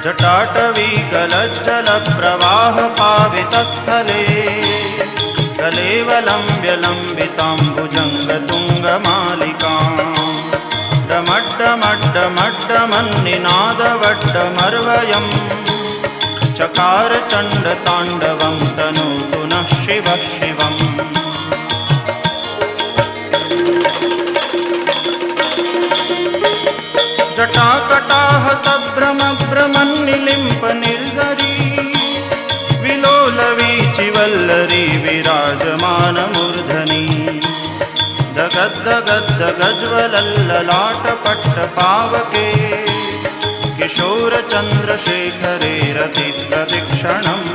जटाटवी गलज्जलप्रवाहपावितस्थले कलेवलम्ब्य लम्बिताम्बुजङ्गतुङ्गमालिकाम् डमड्डमड्डमड्डमन्निनादवड्डमर्वयम् चकार चण्डताण्डवं तनोतु नः शिवः शिवम्। जटाकटाह सभ्रमभ्रमन्निलिम्प निर्झरी विलोलवीचिवल्लरी विराजमानमूर्धनि दगद्दगद्दगज्ज्वलल्ललाटपट्टपावके किशोरचन्द्रशेखरे रतिप्रदक्षिणम्